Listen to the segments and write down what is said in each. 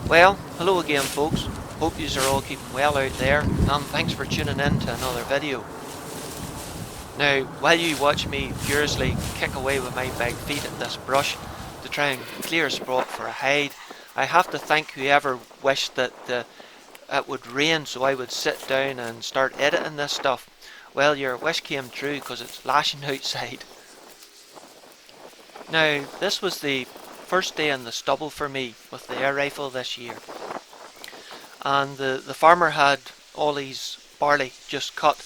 Well, hello again folks, hope yous are all keeping well out there, and thanks for tuning in to another video. Now, while you watch me furiously kick away with my big feet at this brush to try and clear a spot for a hide, I have to thank whoever wished that it would rain so I would sit down and start editing this stuff. Well, your wish came true because it's lashing outside. Now, this was the first day in the stubble for me with the air rifle this year, and the farmer had all his barley just cut,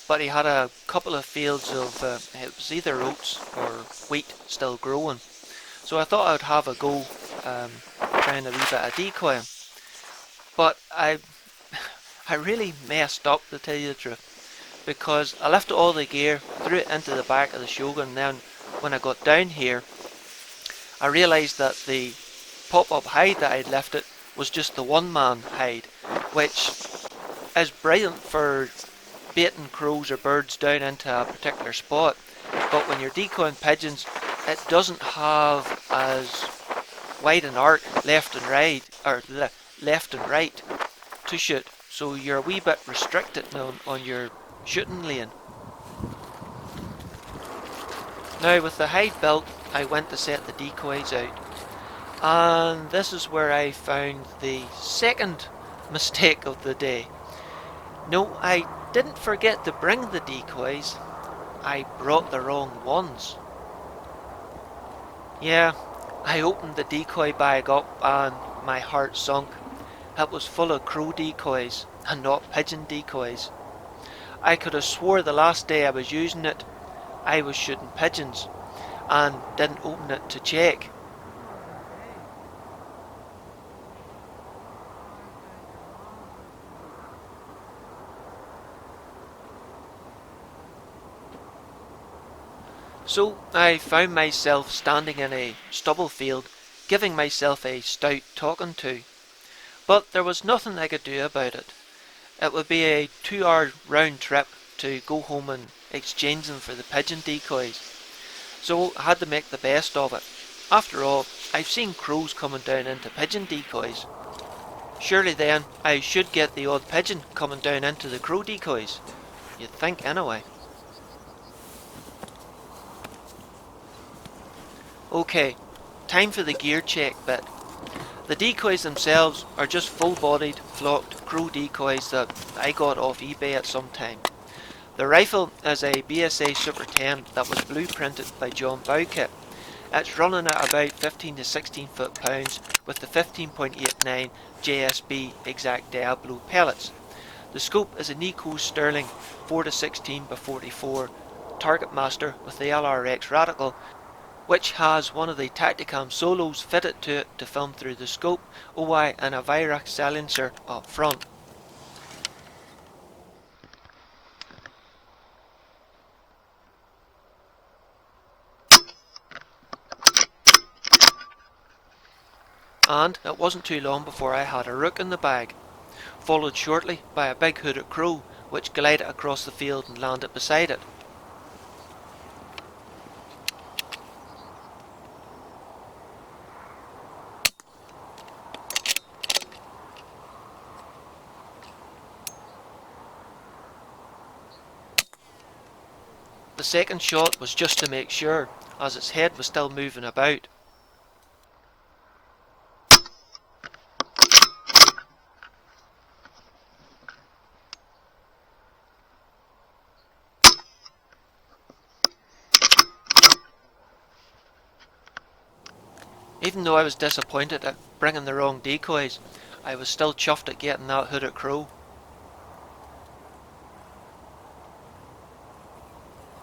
but he had a couple of fields of it was either oats or wheat still growing, so I thought I'd have a go trying a wee bit of decoying, but I really messed up, to tell you the truth, because I left all the gear, threw it into the back of the Shogun, and then when I got down here I realised that the pop-up hide that I'd left it was just the one-man hide, which is brilliant for baiting crows or birds down into a particular spot, but when you're decoying pigeons it doesn't have as wide an arc left and right to shoot, so you're a wee bit restricted on your shooting lane. Now with the hide built, I went to set the decoys out, and this is where I found the second mistake of the day. No, I didn't forget to bring the decoys, I brought the wrong ones. Yeah, I opened the decoy bag up and my heart sunk. It was full of crow decoys and not pigeon decoys. I could have swore the last day I was using it I was shooting pigeons and didn't open it to check. So I found myself standing in a stubble field, giving myself a stout talking to, but there was nothing I could do about it. It would be a 2-hour round trip to go home and exchange them for the pigeon decoys, so I had to make the best of it. After all, I've seen crows coming down into pigeon decoys. Surely then I should get the odd pigeon coming down into the crow decoys. You'd think anyway. Okay, time for the gear check bit. The decoys themselves are just full-bodied, flocked crow decoys that I got off eBay at some time. The rifle is a BSA Super 10 that was blueprinted by Bowkett. It's running at about 15 to 16 foot-pounds with the 15.89 JSB exact Diabolo pellets. The scope is a Nikko Stirling 4 to 16 by 44 Targetmaster with the LRX radical, which has one of the Tactacam solos fitted to it to film through the scope, OI and a Virac silencer up front. And it wasn't too long before I had a Rook in the bag, followed shortly by a big hooded crow which glided across the field and landed beside it. The second shot was just to make sure, as its head was still moving about. Even though I was disappointed at bringing the wrong decoys, I was still chuffed at getting that hooded crow.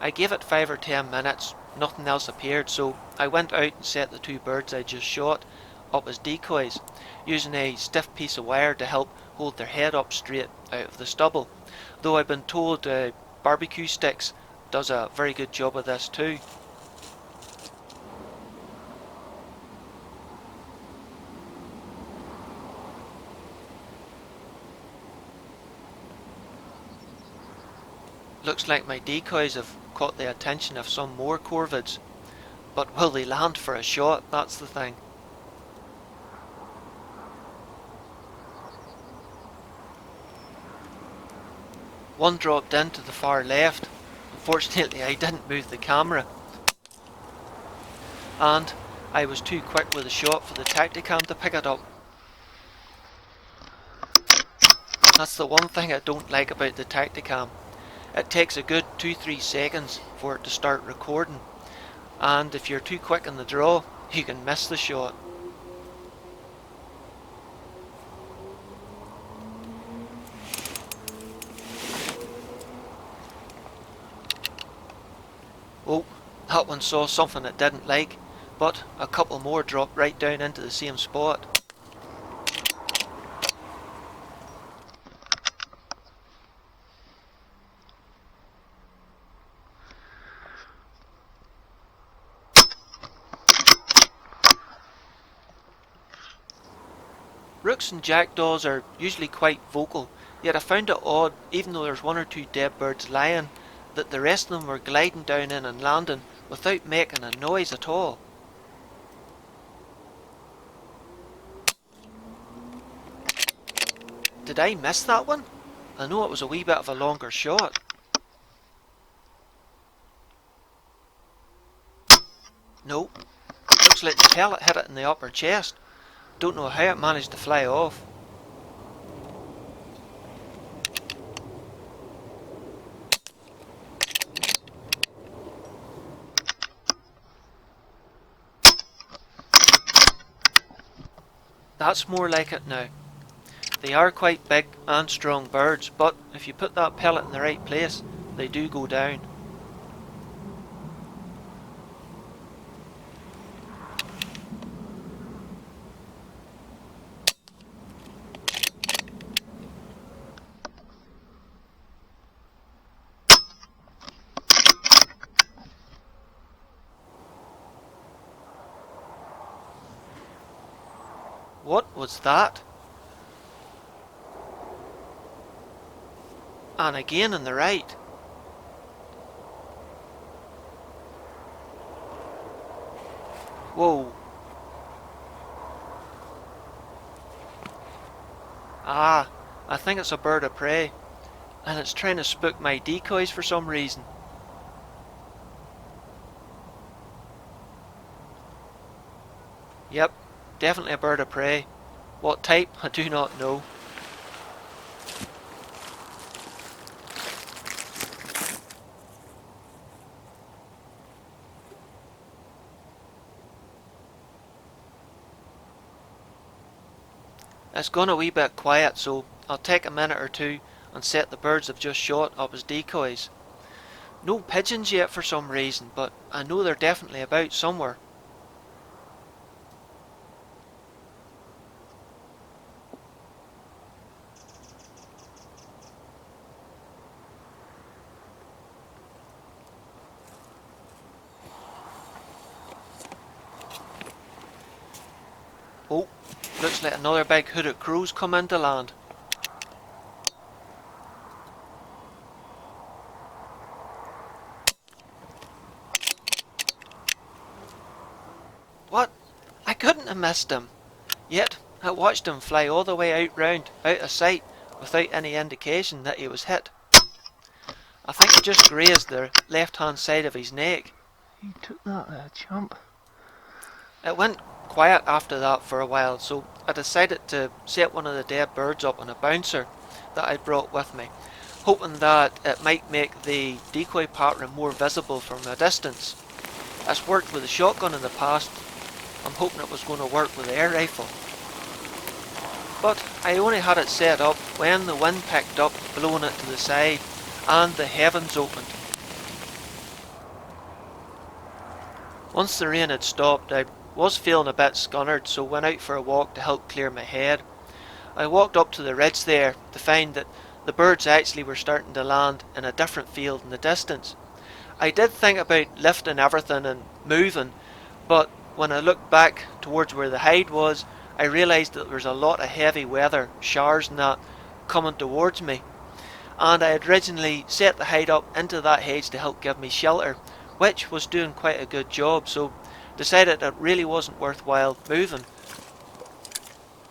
I gave it 5 or 10 minutes, nothing else appeared, so I went out and set the 2 birds I just shot up as decoys, using a stiff piece of wire to help hold their head up straight out of the stubble, though I've been told barbecue sticks does a very good job of this too. Looks like my decoys have caught the attention of some more Corvids, but will they land for a shot? That's the thing. one dropped in to the far left. Unfortunately, I didn't move the camera, and I was too quick with the shot for the Tactacam to pick it up. That's the one thing I don't like about the Tactacam. It takes a good 2-3 seconds for it to start recording, and if you're too quick in the draw, you can miss the shot. Oh, that one saw something it didn't like, but a couple more dropped right down into the same spot. Rooks and jackdaws are usually quite vocal, yet I found it odd, even though there's one or two dead birds lying, that the rest of them were gliding down in and landing without making a noise at all. Did I miss that one? I know it was a wee bit of a longer shot. No, looks like the pellet hit it in the upper chest. Don't know how it managed to fly off. That's more like it now. They are quite big and strong birds, but if you put that pellet in the right place, they do go down. What was that? And again on the right. Whoa. Ah, I think it's a bird of prey, and it's trying to spook my decoys for some reason. Yep, definitely a bird of prey. What type, I do not know. It's gone a wee bit quiet, so I'll take a minute or two and set the birds I've just shot up as decoys. No pigeons yet for some reason, but I know they're definitely about somewhere. Oh, looks like another big hooded crow's come into land. What? I couldn't have missed him. Yet, I watched him fly all the way out of sight, without any indication that he was hit. I think he just grazed the left hand side of his neck. You took that chump. It went quiet after that for a while, so I decided to set one of the dead birds up on a bouncer that I brought with me, hoping that it might make the decoy pattern more visible from a distance. It's worked with a shotgun in the past. I'm hoping it was going to work with the air rifle. But I only had it set up when the wind picked up, blowing it to the side, and the heavens opened. Once the rain had stopped, I was feeling a bit scunnered, so went out for a walk to help clear my head. I walked up to the ridge there to find that the birds actually were starting to land in a different field in the distance. I did think about lifting everything and moving, but when I looked back towards where the hide was, I realised that there was a lot of heavy weather, showers and that, coming towards me. And I had originally set the hide up into that hedge to help give me shelter, which was doing quite a good job, so decided it really wasn't worthwhile moving.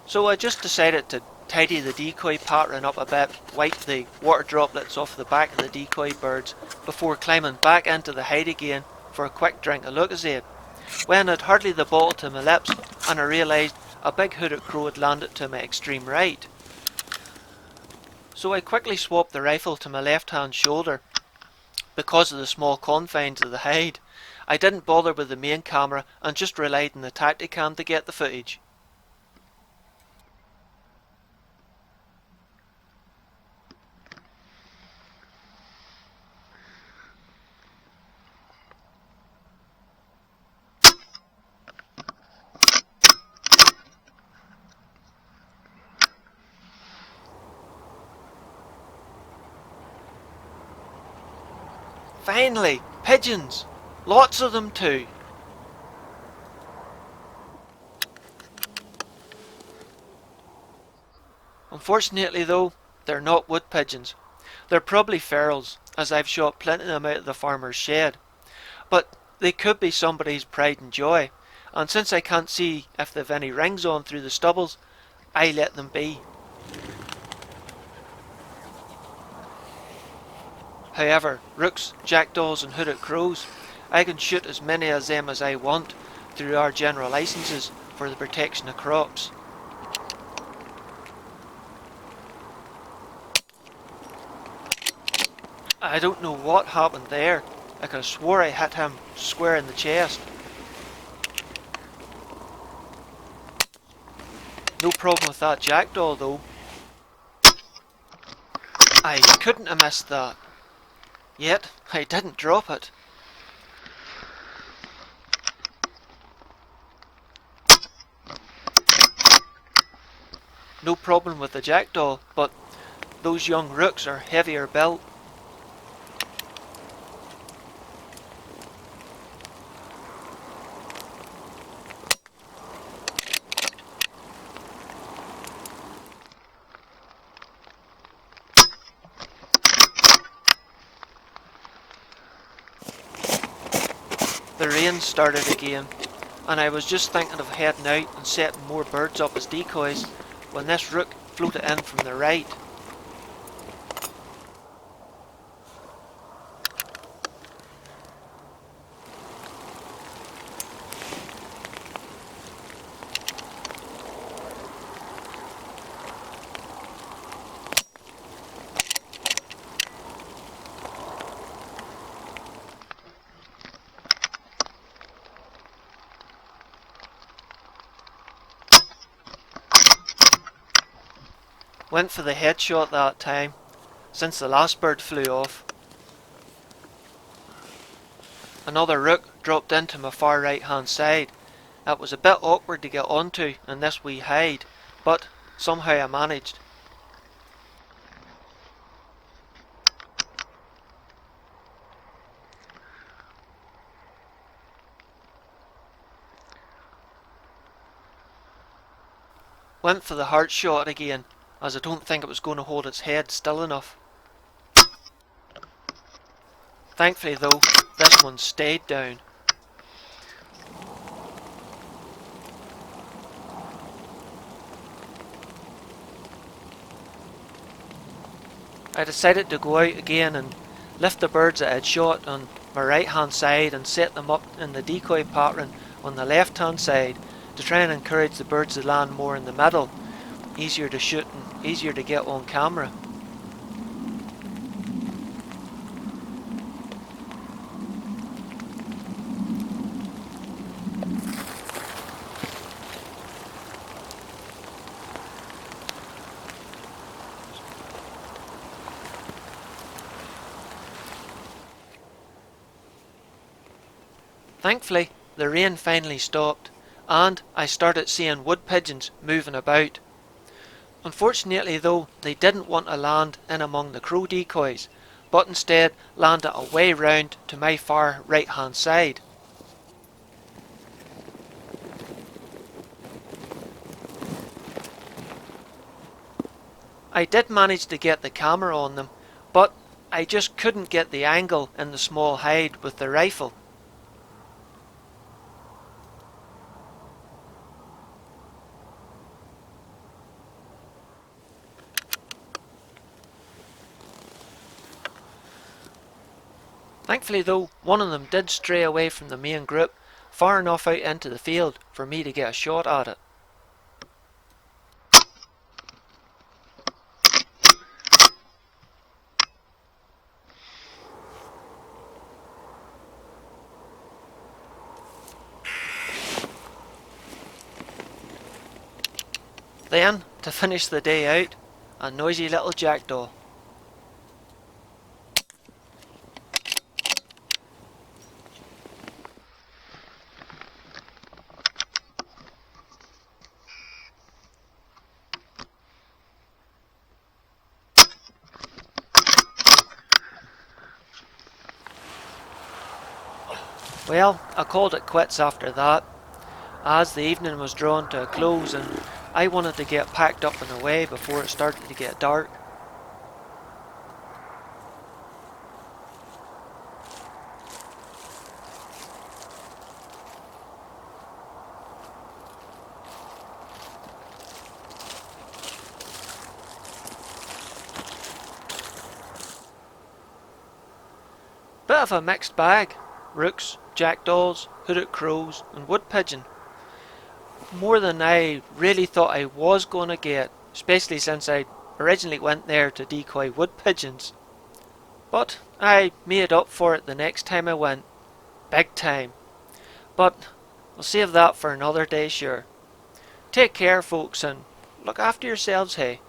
So I just decided to tidy the decoy pattern up a bit, wipe the water droplets off the back of the decoy birds before climbing back into the hide again for a quick drink of Lucozade, when I'd hardly the bottle to my lips and I realised a big hooded crow had landed to my extreme right. So I quickly swapped the rifle to my left hand shoulder. Because of the small confines of the hide, I didn't bother with the main camera and just relied on the Tactacam to get the footage. Finally, pigeons! Lots of them too. Unfortunately though, they're not wood pigeons. They're probably ferals, as I've shot plenty of them out of the farmer's shed. But they could be somebody's pride and joy, and since I can't see if they've any rings on through the stubbles, I let them be. However, rooks, jackdaws and hooded crows, I can shoot as many of them as I want through our general licenses for the protection of crops. I don't know what happened there. I could have swore I hit him square in the chest. No problem with that jackdaw though. I couldn't have missed that. Yet, I didn't drop it. No problem with the jackdaw, but those young rooks are heavier built. The rain started again, and I was just thinking of heading out and setting more birds up as decoys when this rook floated in from the right. Went for the headshot that time, since the last bird flew off. Another rook dropped into my far right hand side. It was a bit awkward to get onto in this wee hide, but somehow I managed. Went for the heart shot again, as I don't think it was going to hold its head still enough. Thankfully though, this one stayed down. I decided to go out again and lift the birds that I had shot on my right hand side and set them up in the decoy pattern on the left hand side to try and encourage the birds to land more in the middle. Easier to shoot and easier to get on camera. Thankfully, the rain finally stopped, and I started seeing wood pigeons moving about. Unfortunately though, they didn't want to land in among the crow decoys, but instead landed away round to my far right hand side. I did manage to get the camera on them, but I just couldn't get the angle in the small hide with the rifle. Thankfully though, one of them did stray away from the main group, far enough out into the field for me to get a shot at it. Then, to finish the day out, a noisy little jackdaw. Well, I called it quits after that, as the evening was drawing to a close and I wanted to get packed up and away before it started to get dark. Bit of a mixed bag. Rooks, jackdaws, hooded crows and wood pigeon. More than I really thought I was going to get, especially since I originally went there to decoy wood pigeons. But I made up for it the next time I went. Big time. But we'll save that for another day, sure. Take care folks and look after yourselves, hey.